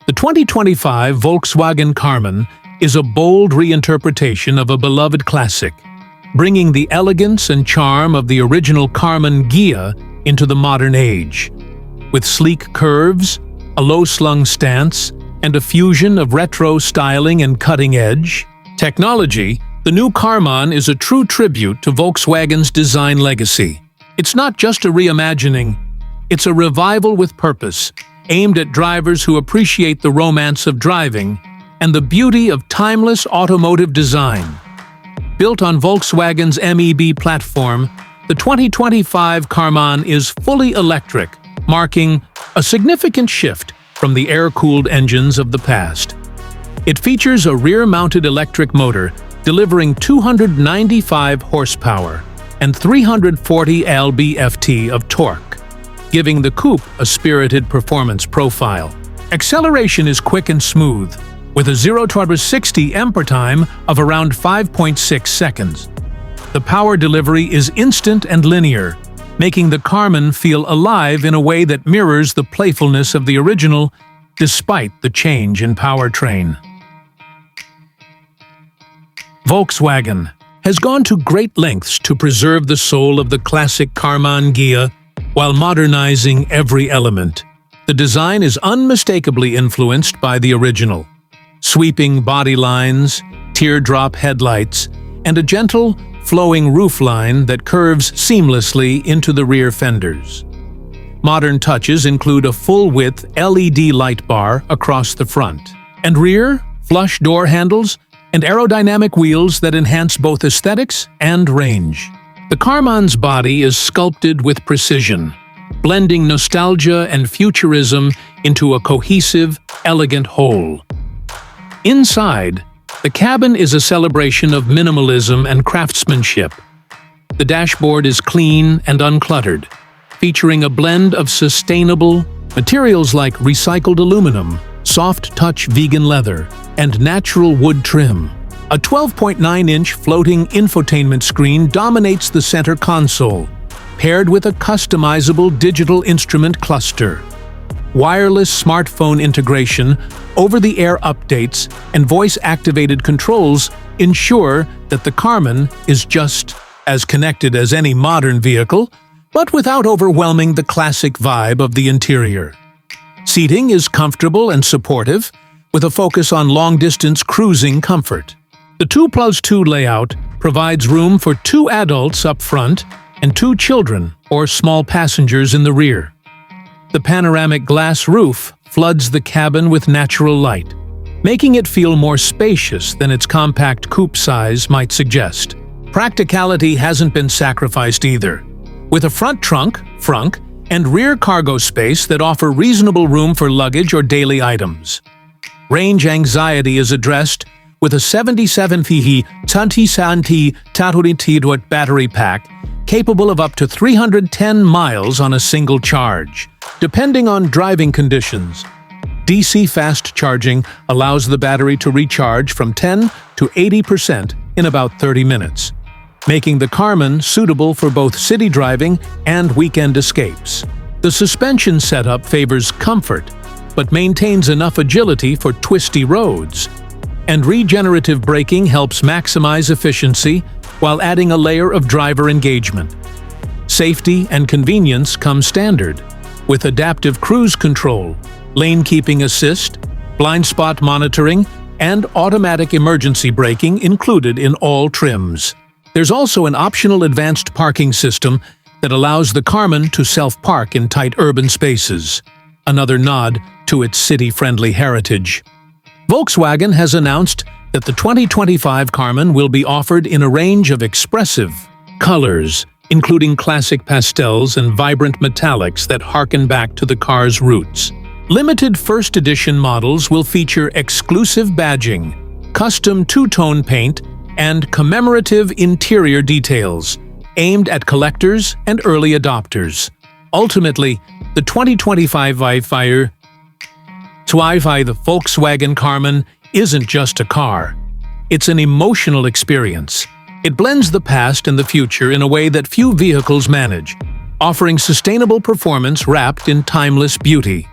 The 2025 Volkswagen Karmann is a bold reinterpretation of a beloved classic, bringing the elegance and charm of the original Karmann Ghia into the modern age. With sleek curves, a low-slung stance, and a fusion of retro styling and cutting-edge technology, the new Karmann is a true tribute to Volkswagen's design legacy. It's not just a reimagining, it's a revival with purpose, aimed at drivers who appreciate the romance of driving and the beauty of timeless automotive design. Built on Volkswagen's MEB platform, the 2025 Karmann is fully electric, marking a significant shift from the air-cooled engines of the past. It features a rear-mounted electric motor delivering 295 horsepower and 340 lb-ft of torque, giving the coupe a spirited performance profile. Acceleration is quick and smooth, with a 0-60 ampere time of around 5.6 seconds. The power delivery is instant and linear, making the Karmann feel alive in a way that mirrors the playfulness of the original, despite the change in powertrain. Volkswagen has gone to great lengths to preserve the soul of the classic Karmann Ghia while modernizing every element. The design is unmistakably influenced by the original. Sweeping body lines, teardrop headlights, and a gentle, flowing roofline that curves seamlessly into the rear fenders. Modern touches include a full-width LED light bar across the front, and rear, flush door handles, and aerodynamic wheels that enhance both aesthetics and range. The Karmann's body is sculpted with precision, blending nostalgia and futurism into a cohesive, elegant whole. Inside, the cabin is a celebration of minimalism and craftsmanship. The dashboard is clean and uncluttered, featuring a blend of sustainable materials like recycled aluminum, soft-touch vegan leather, and natural wood trim. A 12.9-inch floating infotainment screen dominates the center console, paired with a customizable digital instrument cluster. Wireless smartphone integration, over-the-air updates, and voice-activated controls ensure that the Karmann is just as connected as any modern vehicle, but without overwhelming the classic vibe of the interior. Seating is comfortable and supportive, with a focus on long-distance cruising comfort. The 2+2 layout provides room for 2 adults up front and 2 children or small passengers in the rear. The panoramic glass roof floods the cabin with natural light, making it feel more spacious than its compact coupe size might suggest. Practicality hasn't been sacrificed either, with a front trunk, and rear cargo space that offer reasonable room for luggage or daily items. Range anxiety is addressed with a 77 mAh battery pack capable of up to 310 miles on a single charge, depending on driving conditions. DC fast charging allows the battery to recharge from 10 to 80% in about 30 minutes, making the Karmann suitable for both city driving and weekend escapes. The suspension setup favors comfort, but maintains enough agility for twisty roads. And regenerative braking helps maximize efficiency while adding a layer of driver engagement. Safety and convenience come standard, with adaptive cruise control, lane keeping assist, blind spot monitoring, and automatic emergency braking included in all trims. There's also an optional advanced parking system that allows the Karmann to self-park in tight urban spaces, another nod to its city-friendly heritage. Volkswagen has announced that the 2025 Karmann will be offered in a range of expressive colors, including classic pastels and vibrant metallics that harken back to the car's roots. Limited first edition models will feature exclusive badging, custom two-tone paint, and commemorative interior details aimed at collectors and early adopters. Ultimately, the 2025 the Volkswagen Karmann isn't just a car. It's an emotional experience. It blends the past and the future in a way that few vehicles manage, offering sustainable performance wrapped in timeless beauty.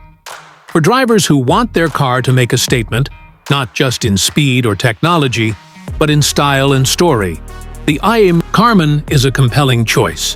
For drivers who want their car to make a statement, not just in speed or technology, but in style and story, the Karmann is a compelling choice.